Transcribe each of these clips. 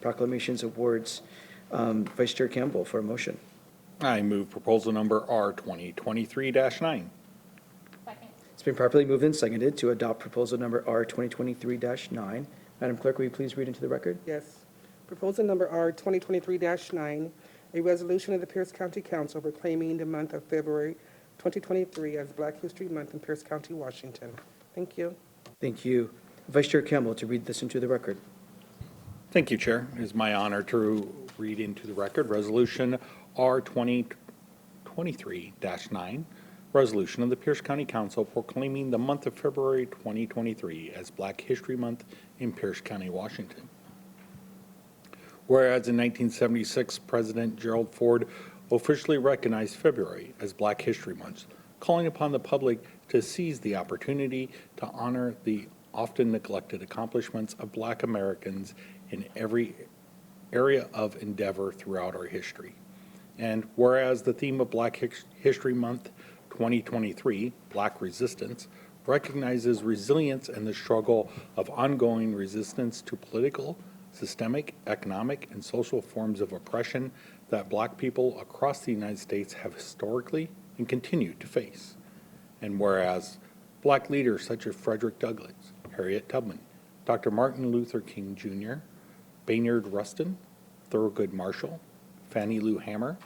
Proclamations Awards. Vice Chair Campbell for a motion. I move proposal number R 2023-9. Second. It's been properly moved and seconded to adopt proposal number R 2023-9. Madam Clerk, will you please read into the record? Yes. Proposal number R 2023-9, a resolution of the Pierce County Council proclaiming the month of February 2023 as Black History Month in Pierce County, Washington. Thank you. Thank you. Vice Chair Campbell to read this into the record. Thank you, Chair. It is my honor to read into the record Resolution R 2023-9, resolution of the Pierce County Council proclaiming the month of February 2023 as Black History Month in Pierce County, Washington. Whereas in 1976, President Gerald Ford officially recognized February as Black History Month, calling upon the public to seize the opportunity to honor the often neglected accomplishments of Black Americans in every area of endeavor throughout our history. And whereas the theme of Black History Month 2023, Black Resistance, recognizes resilience and the struggle of ongoing resistance to political, systemic, economic, and social forms of oppression that Black people across the United States have historically and continue to face. And whereas Black leaders such as Frederick Douglass, Harriet Tubman, Dr. Martin Luther King Jr., Bayard Rustin, Thurgood Marshall, Fannie Lou Hamer,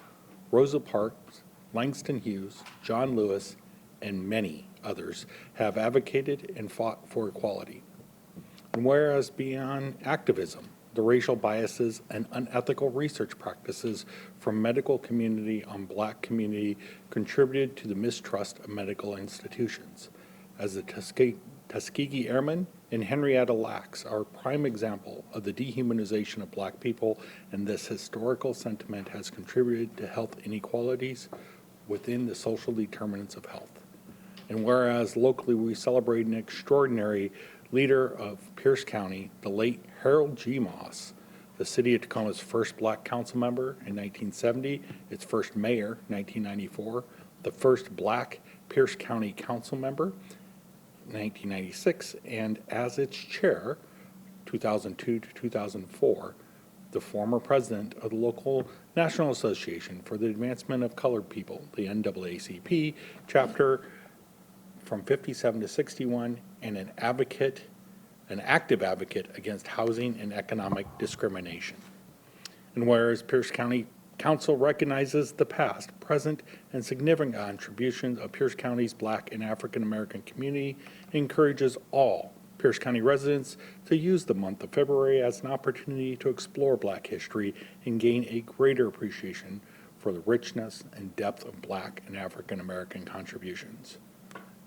Rosa Parks, Langston Hughes, John Lewis, and many others have advocated and fought for equality. And whereas beyond activism, the racial biases and unethical research practices from medical community on Black community contributed to the mistrust of medical institutions. As the Tuskegee Airmen and Henrietta Lacks are a prime example of the dehumanization of Black people, and this historical sentiment has contributed to health inequalities within the social determinants of health. And whereas locally we celebrate an extraordinary leader of Pierce County, the late Harold G. Moss, the city of Tacoma's first Black council member in 1970, its first mayor, 1994, the first Black Pierce County council member, 1996, and as its chair, 2002 to 2004, the former president of the local National Association for the Advancement of Colored People, the NAACP chapter from 57 to 61, and an active advocate against housing and economic discrimination. And whereas Pierce County Council recognizes the past, present, and significant contributions of Pierce County's Black and African American community, encourages all Pierce County residents to use the month of February as an opportunity to explore Black history and gain a greater appreciation for the richness and depth of Black and African American contributions.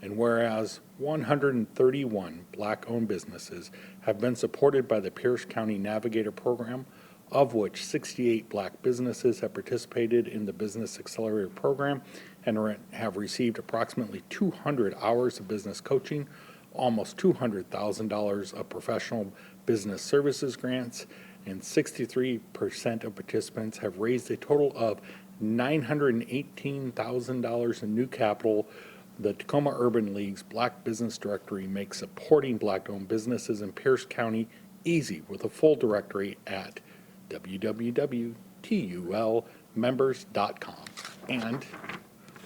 And whereas 131 Black-owned businesses have been supported by the Pierce County Navigator Program, of which 68 Black businesses have participated in the Business Accelerator Program and have received approximately 200 hours of business coaching, almost $200,000 of professional business services grants, and 63% of participants have raised a total of $918,000 in new capital. The Tacoma Urban League's Black Business Directory makes supporting Black-owned businesses in Pierce County easy with a full directory at www.tulmembers.com. And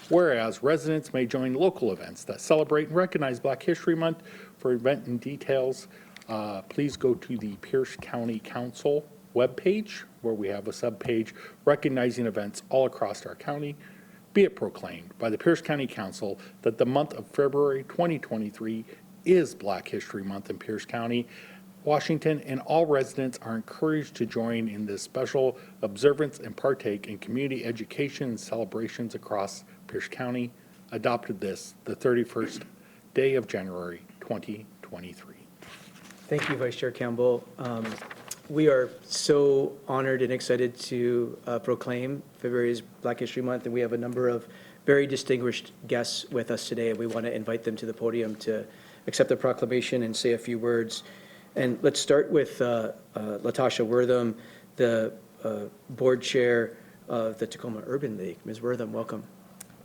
whereas residents may join local events that celebrate and recognize Black History Month, for event and details, please go to the Pierce County Council webpage, where we have a subpage recognizing events all across our county. Be it proclaimed by the Pierce County Council that the month of February 2023 is Black History Month in Pierce County, Washington, and all residents are encouraged to join in this special observance and partake in community education and celebrations across Pierce County. Adopted this the 31st day of January 2023. Thank you, Vice Chair Campbell. We are so honored and excited to proclaim February's Black History Month, and we have a number of very distinguished guests with us today. We want to invite them to the podium to accept the proclamation and say a few words. And let's start with Latasha Wortham, the board chair of the Tacoma Urban League. Ms. Wortham, welcome.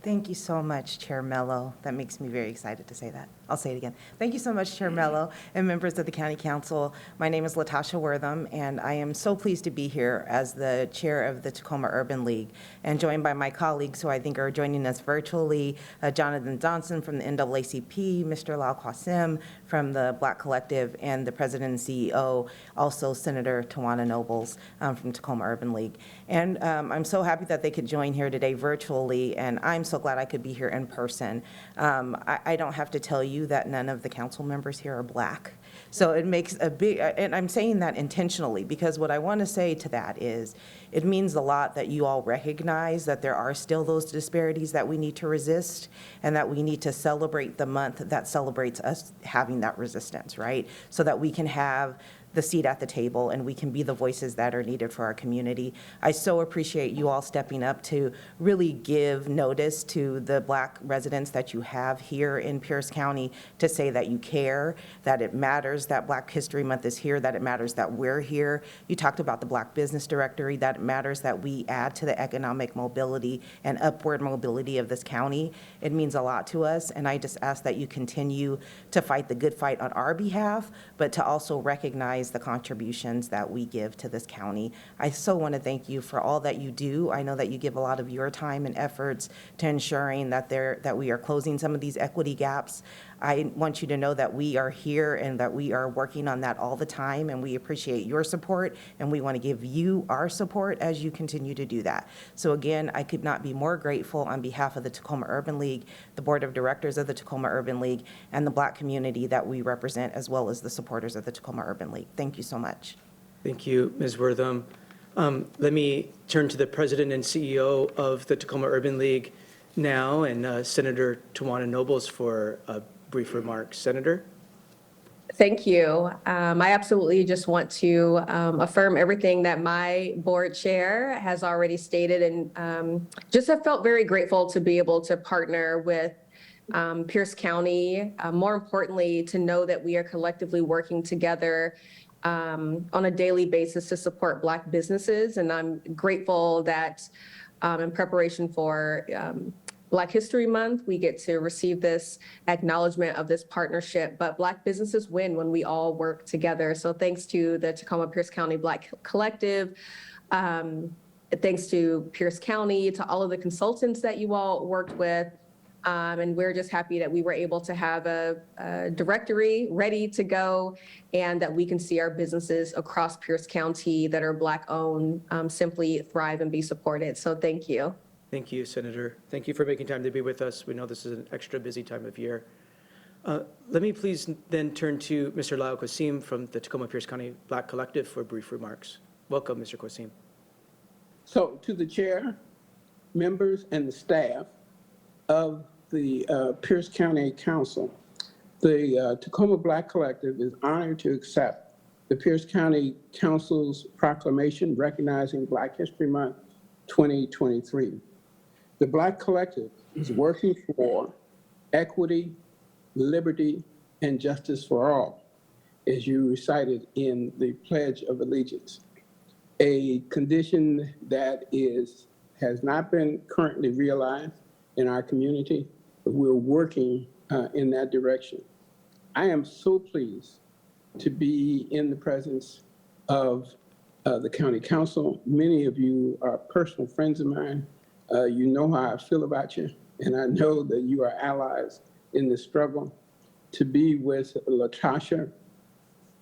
Thank you so much, Chair Mello. That makes me very excited to say that. I'll say it again. Thank you so much, Chair Mello and members of the County Council. My name is Latasha Wortham, and I am so pleased to be here as the chair of the Tacoma Urban League, and joined by my colleagues who I think are joining us virtually, Jonathan Johnson from the NAACP, Mr. Lau Qasim from the Black Collective, and the president and CEO, also Senator Tawana Nobles from Tacoma Urban League. And I'm so happy that they could join here today virtually, and I'm so glad I could be here in person. I don't have to tell you that none of the council members here are Black. So it makes a big, and I'm saying that intentionally, because what I want to say to that is, it means a lot that you all recognize that there are still those disparities that we need to resist, and that we need to celebrate the month that celebrates us having that resistance, right? So that we can have the seat at the table and we can be the voices that are needed for our community. I so appreciate you all stepping up to really give notice to the Black residents that you have here in Pierce County, to say that you care, that it matters that Black History Month is here, that it matters that we're here. You talked about the Black Business Directory, that it matters that we add to the economic mobility and upward mobility of this county. It means a lot to us, and I just ask that you continue to fight the good fight on our behalf, but to also recognize the contributions that we give to this county. I so want to thank you for all that you do. I know that you give a lot of your time and efforts to ensuring that we are closing some of these equity gaps. I want you to know that we are here and that we are working on that all the time, and we appreciate your support, and we want to give you our support as you continue to do that. So again, I could not be more grateful on behalf of the Tacoma Urban League, the Board of Directors of the Tacoma Urban League, and the Black community that we represent, as well as the supporters of the Tacoma Urban League. Thank you so much. Thank you, Ms. Wortham. Let me turn to the president and CEO of the Tacoma Urban League now, and Senator Tawana Nobles for brief remarks. Senator? Thank you. I absolutely just want to affirm everything that my board chair has already stated, and just have felt very grateful to be able to partner with Pierce County. More importantly, to know that we are collectively working together on a daily basis to support Black businesses. And I'm grateful that in preparation for Black History Month, we get to receive this acknowledgement of this partnership, but Black businesses win when we all work together. So thanks to the Tacoma Pierce County Black Collective, thanks to Pierce County, to all of the consultants that you all worked with. And we're just happy that we were able to have a directory ready to go, and that we can see our businesses across Pierce County that are Black owned simply thrive and be supported. So thank you. Thank you, Senator. Thank you for making time to be with us. We know this is an extra busy time of year. Let me please then turn to Mr. Lau Qasim from the Tacoma Pierce County Black Collective for brief remarks. Welcome, Mr. Qasim. So to the chair, members, and the staff of the Pierce County Council, the Tacoma Black Collective is honored to accept the Pierce County Council's proclamation recognizing Black History Month 2023. The Black Collective is working for equity, liberty, and justice for all, as you recited in the Pledge of Allegiance, a condition that has not been currently realized in our community, but we're working in that direction. I am so pleased to be in the presence of the County Council. Many of you are personal friends of mine. You know how I feel about you, and I know that you are allies in this struggle. To be with Latasha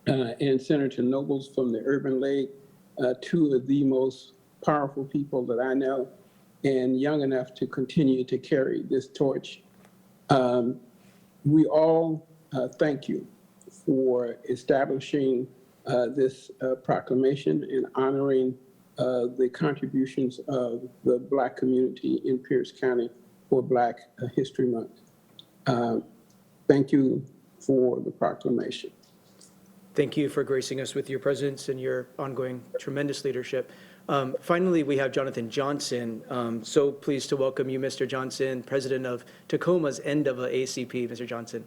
and Senator Nobles from the Urban League, two of the most powerful people that I know, and young enough to continue to carry this torch. We all thank you for establishing this proclamation and honoring the contributions of the Black community in Pierce County for Black History Month. Thank you for the proclamation. Thank you for gracing us with your presence and your ongoing tremendous leadership. Finally, we have Jonathan Johnson. So pleased to welcome you, Mr. Johnson, president of Tacoma's end of ACP. Mr. Johnson.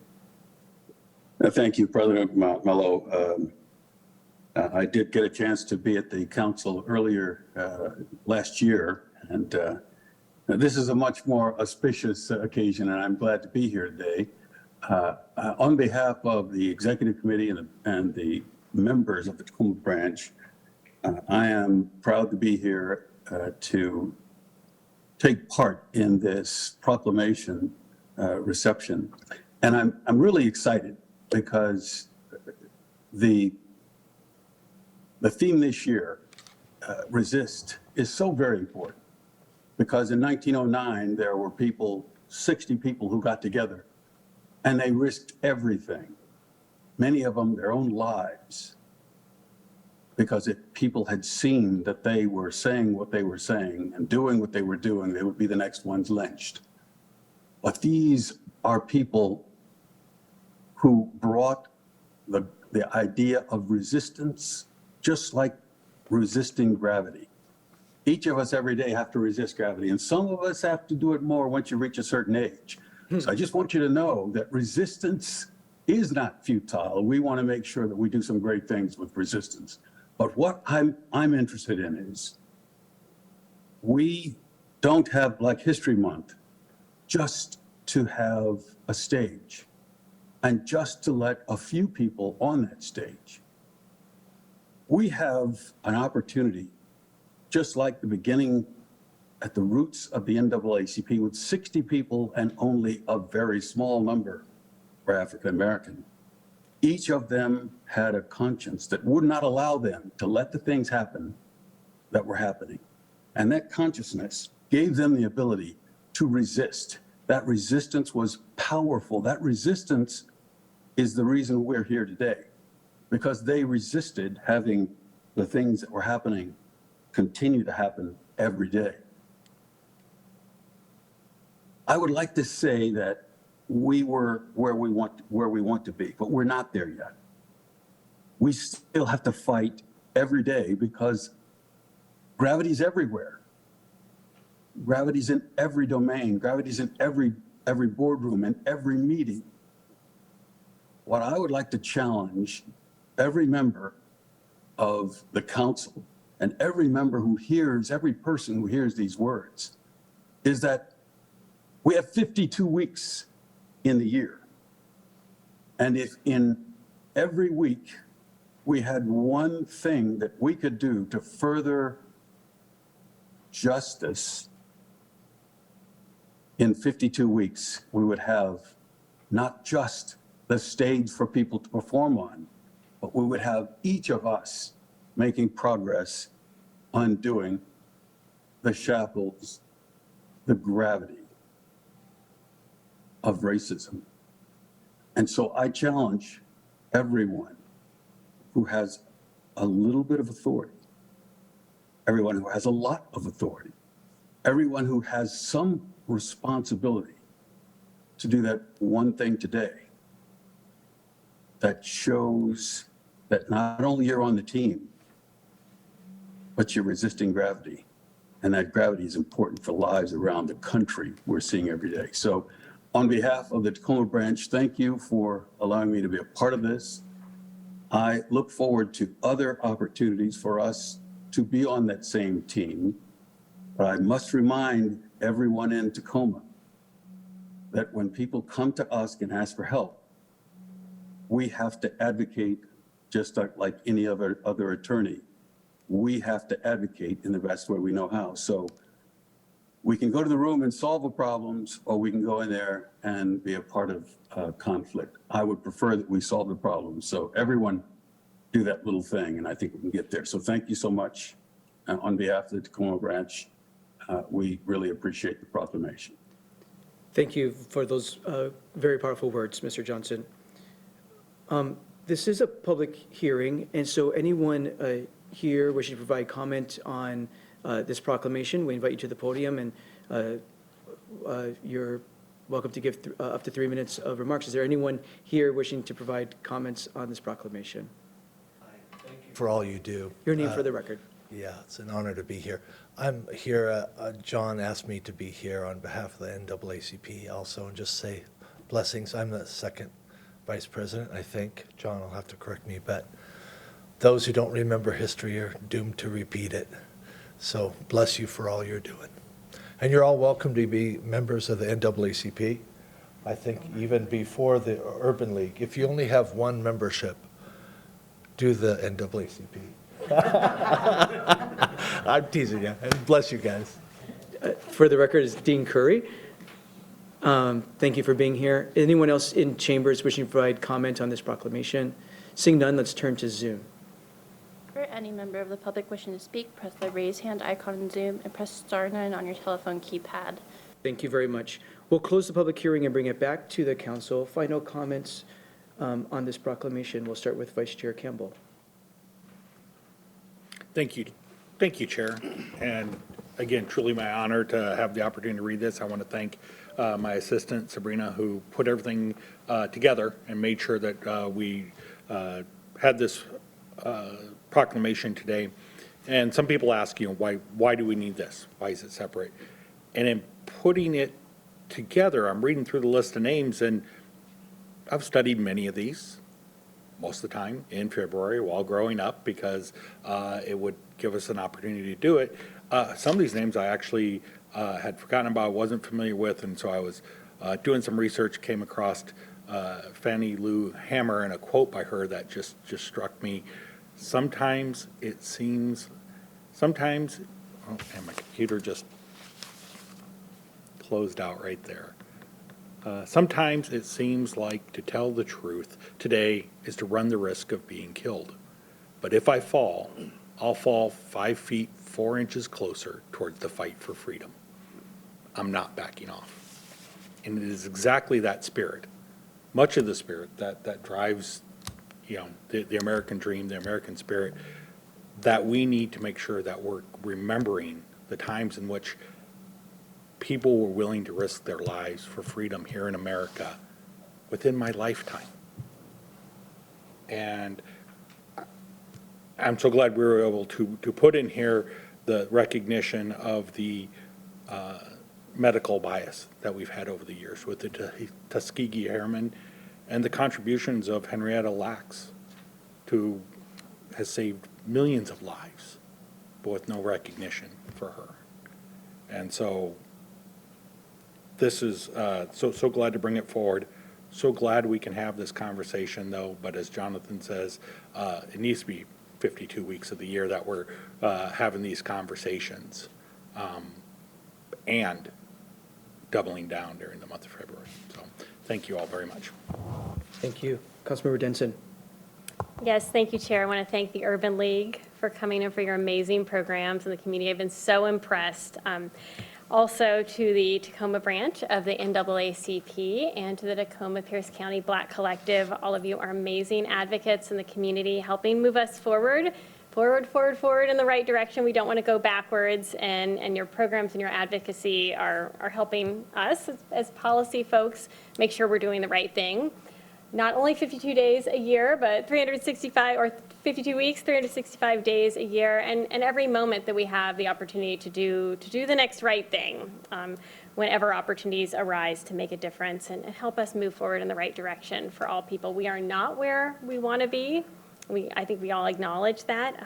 Thank you, President Mello. I did get a chance to be at the council earlier last year, and This is a much more auspicious occasion, and I'm glad to be here today. On behalf of the Executive Committee and the members of the Tacoma branch, I am proud to be here to take part in this proclamation reception. And I'm really excited because the theme this year, resist, is so very important. Because in 1909, there were 60 people who got together and they risked everything, many of them their own lives, because if people had seen that they were saying what they were saying and doing what they were doing, they would be the next ones lynched. But these are people who brought the idea of resistance, just like resisting gravity. Each of us every day have to resist gravity, and some of us have to do it more once you reach a certain age. So I just want you to know that resistance is not futile. We want to make sure that we do some great things with resistance. But what I'm interested in is we don't have Black History Month just to have a stage and just to let a few people on that stage. We have an opportunity, just like the beginning at the roots of the NAACP, with 60 people and only a very small number were African American. Each of them had a conscience that would not allow them to let the things happen that were happening. And that consciousness gave them the ability to resist. That resistance was powerful. That resistance is the reason we're here today, because they resisted having the things that were happening continue to happen every day. I would like to say that we were where we want to be, but we're not there yet. We still have to fight every day because gravity's everywhere. Gravity's in every domain. Gravity's in every boardroom and every meeting. What I would like to challenge every member of the council and every person who hears these words is that we have 52 weeks in the year. And if in every week we had one thing that we could do to further justice, in 52 weeks, we would have not just the stage for people to perform on, but we would have each of us making progress, undoing the shackles, the gravity of racism. And so I challenge everyone who has a little bit of authority, everyone who has a lot of authority, everyone who has some responsibility to do that one thing today that shows that not only you're on the team, but you're resisting gravity. And that gravity is important for lives around the country we're seeing every day. So on behalf of the Tacoma branch, thank you for allowing me to be a part of this. I look forward to other opportunities for us to be on that same team. But I must remind everyone in Tacoma that when people come to us and ask for help, we have to advocate just like any other attorney. We have to advocate in the best way we know how. So we can go to the room and solve the problems, or we can go in there and be a part of conflict. I would prefer that we solve the problems. So everyone do that little thing, and I think we can get there. So thank you so much. On behalf of the Tacoma branch, we really appreciate the proclamation. Thank you for those very powerful words, Mr. Johnson. This is a public hearing, and so anyone here wishing to provide comment on this proclamation, we invite you to the podium, and you're welcome to give up to 3 minutes of remarks. Is there anyone here wishing to provide comments on this proclamation? Thank you for all you do. Your name for the record. Yeah, it's an honor to be here. I'm here, John asked me to be here on behalf of the NAACP also, and just say blessings. I'm the second vice president, I think. John will have to correct me, but those who don't remember history are doomed to repeat it. So bless you for all you're doing. And you're all welcome to be members of the NAACP. I think even before the Urban League, if you only have one membership, do the NAACP. I'm teasing you, and bless you guys. For the record, is Dean Curry. Thank you for being here. Anyone else in chambers wishing to provide comment on this proclamation? Seeing none, let's turn to Zoom. For any member of the public wishing to speak, press the raise hand icon in Zoom and press *9 on your telephone keypad. Thank you very much. We'll close the public hearing and bring it back to the council. Final comments on this proclamation. We'll start with Vice Chair Campbell. Thank you. Thank you, Chair. And again, truly my honor to have the opportunity to read this. I want to thank my assistant, Sabrina, who put everything together and made sure that we had this proclamation today. And some people ask, why do we need this? Why is it separate? And in putting it together, I'm reading through the list of names, and I've studied many of these most of the time in February while growing up, because it would give us an opportunity to do it. Some of these names I actually had forgotten about, wasn't familiar with, and so I was doing some research, came across Fannie Lou Hamer and a quote by her that just struck me. Sometimes it seems, oh, and my computer just closed out right there. Sometimes it seems like to tell the truth today is to run the risk of being killed. But if I fall, I'll fall 5 feet 4 inches closer towards the fight for freedom. I'm not backing off. And it is exactly that spirit, much of the spirit that drives, the American dream, the American spirit, that we need to make sure that we're remembering the times in which people were willing to risk their lives for freedom here in America within my lifetime. And I'm so glad we were able to put in here the recognition of the medical bias that we've had over the years with the Tuskegee Airmen and the contributions of Henrietta Lacks, who has saved millions of lives, but with no recognition for her. And so this is so glad to bring it forward. So glad we can have this conversation, though. But as Jonathan says, it needs to be 52 weeks of the year that we're having these conversations, and doubling down during the month of February. So thank you all very much. Thank you. Councilmember Denson. Yes, thank you, Chair. I want to thank the Urban League for coming and for your amazing programs in the community. I've been so impressed. Also to the Tacoma branch of the NAACP and to the Tacoma Pierce County Black Collective. All of you are amazing advocates in the community, helping move us forward in the right direction. We don't want to go backwards, and your programs and your advocacy are helping us as policy folks make sure we're doing the right thing. Not only 52 days a year, but 365 or 52 weeks, 365 days a year, and every moment that we have the opportunity to do the next right thing, whenever opportunities arise to make a difference and help us move forward in the right direction for all people. We are not where we want to be. I think we all acknowledge that,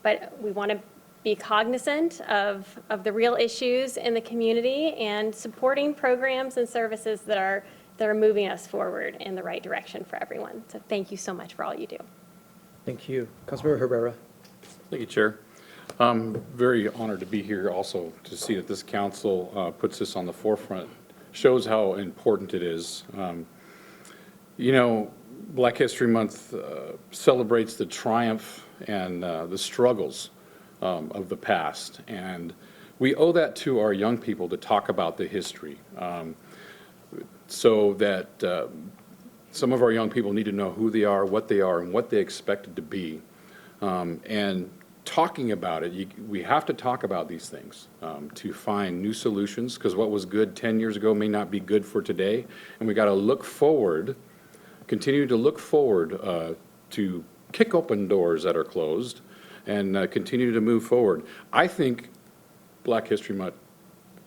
but we want to be cognizant of the real issues in the community and supporting programs and services that are moving us forward in the right direction for everyone. So thank you so much for all you do. Thank you. Councilmember Herrera. Thank you, Chair. I'm very honored to be here also to see that this council puts this on the forefront, shows how important it is. Black History Month celebrates the triumph and the struggles of the past, and we owe that to our young people to talk about the history. So that some of our young people need to know who they are, and what they expected to be. And talking about it, we have to talk about these things to find new solutions, because what was good 10 years ago may not be good for today. And we got to look forward, continue to look forward to kick open doors that are closed and continue to move forward. I think Black History Month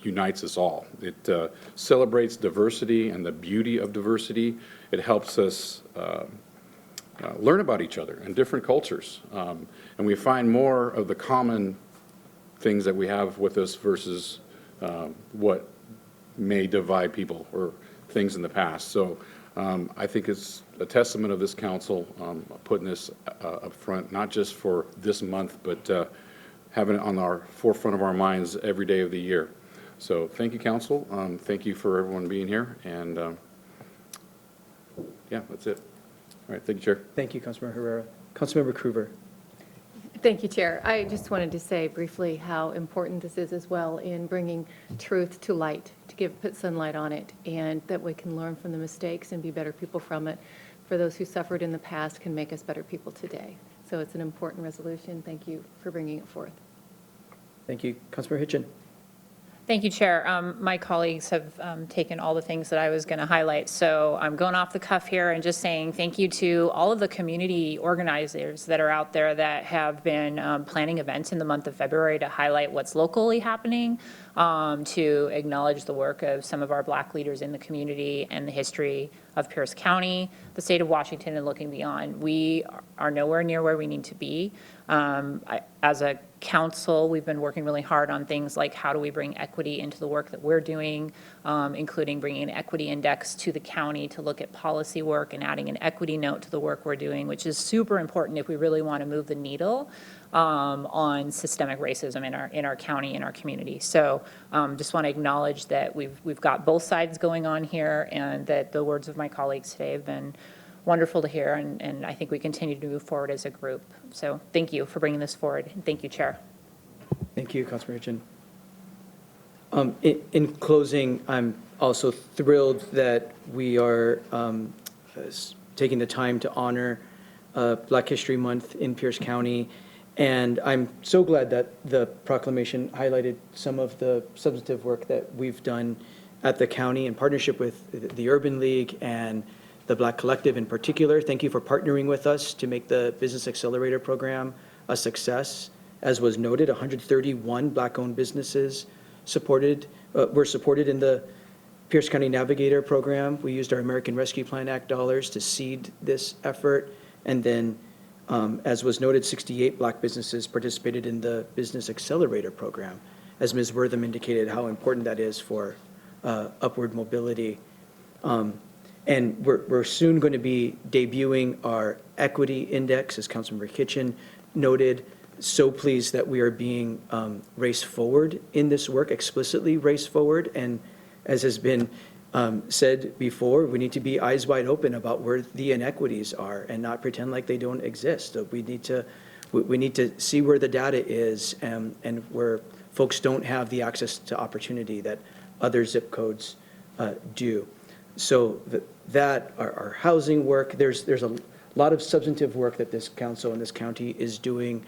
unites us all. It celebrates diversity and the beauty of diversity. It helps us learn about each other and different cultures. And we find more of the common things that we have with us versus what may divide people or things in the past. So I think it's a testament of this council putting this up front, not just for this month, but having it on our forefront of our minds every day of the year. So thank you, council. Thank you for everyone being here. And yeah, that's it. All right, thank you, Chair. Thank you, Councilmember Herrera. Councilmember Krueger. Thank you, Chair. I just wanted to say briefly how important this is as well in bringing truth to light, to put sunlight on it, and that we can learn from the mistakes and be better people from it. For those who suffered in the past can make us better people today. So it's an important resolution. Thank you for bringing it forth. Thank you, Councilmember Hitchin. Thank you, Chair. My colleagues have taken all the things that I was going to highlight. So I'm going off the cuff here and just saying thank you to all of the community organizers that are out there that have been planning events in the month of February to highlight what's locally happening, to acknowledge the work of some of our Black leaders in the community and the history of Pierce County, the state of Washington, and looking beyond. We are nowhere near where we need to be. As a council, we've been working really hard on things like how do we bring equity into the work that we're doing, including bringing an equity index to the county to look at policy work and adding an equity note to the work we're doing, which is super important if we really want to move the needle on systemic racism in our county, in our community. So just want to acknowledge that we've got both sides going on here, and that the words of my colleagues today have been wonderful to hear, and I think we continue to move forward as a group. So thank you for bringing this forward. Thank you, Chair. Thank you, Councilmember Hitchin. In closing, I'm also thrilled that we are taking the time to honor Black History Month in Pierce County. And I'm so glad that the proclamation highlighted some of the substantive work that we've done at the county in partnership with the Urban League and the Black Collective in particular. Thank you for partnering with us to make the Business Accelerator Program a success. As was noted, 131 Black-owned businesses were supported in the Pierce County Navigator Program. We used our American Rescue Plan Act dollars to seed this effort. And then, as was noted, 68 Black businesses participated in the Business Accelerator Program, as Ms. Wortham indicated how important that is for upward mobility. And we're soon going to be debuting our equity index, as Councilmember Hitchin noted. So pleased that we are being race forward in this work, explicitly race forward. And as has been said before, we need to be eyes wide open about where the inequities are and not pretend like they don't exist. So we need to see where the data is and where folks don't have the access to opportunity that other zip codes do. So that our housing work, there's a lot of substantive work that this council and this county is doing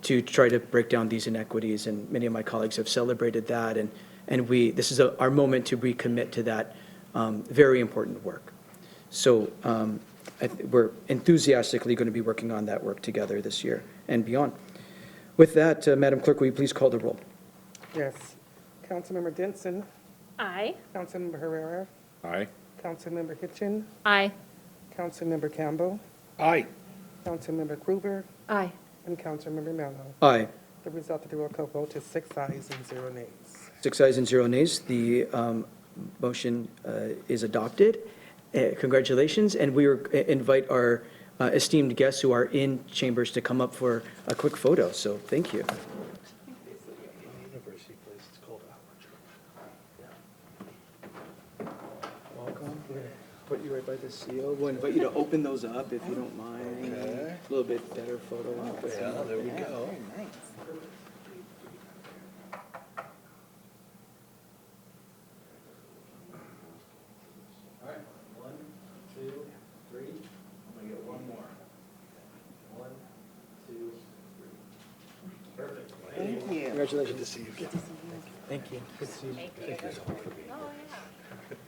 to try to break down these inequities, and many of my colleagues have celebrated that, and this is our moment to recommit to that very important work. So we're enthusiastically going to be working on that work together this year and beyond. With that, Madam Clerk, will you please call the roll? Yes. Councilmember Denson. Aye. Councilmember Herrera. Aye. Councilmember Hitchin. Aye. Councilmember Campbell. Aye. Councilmember Krueger. Aye. And Councilmember Mello. Aye. The result of the roll call vote is 6 ayes and 0 nays. 6 ayes and 0 nays. The motion is adopted. Congratulations, and we invite our esteemed guests who are in chambers to come up for a quick photo, so thank you. University place, it's called Welcome. We're going to put you right by the seal. We'll invite you to open those up if you don't mind. Okay. A little bit better photo op. Yeah, there we go. All right, 1, 2, 3. I'm going to get one more. 1, 2, 3. Perfect. Thank you. Congratulations. Good to see you again. Thank you. Good to see you. Thank you so much for being here.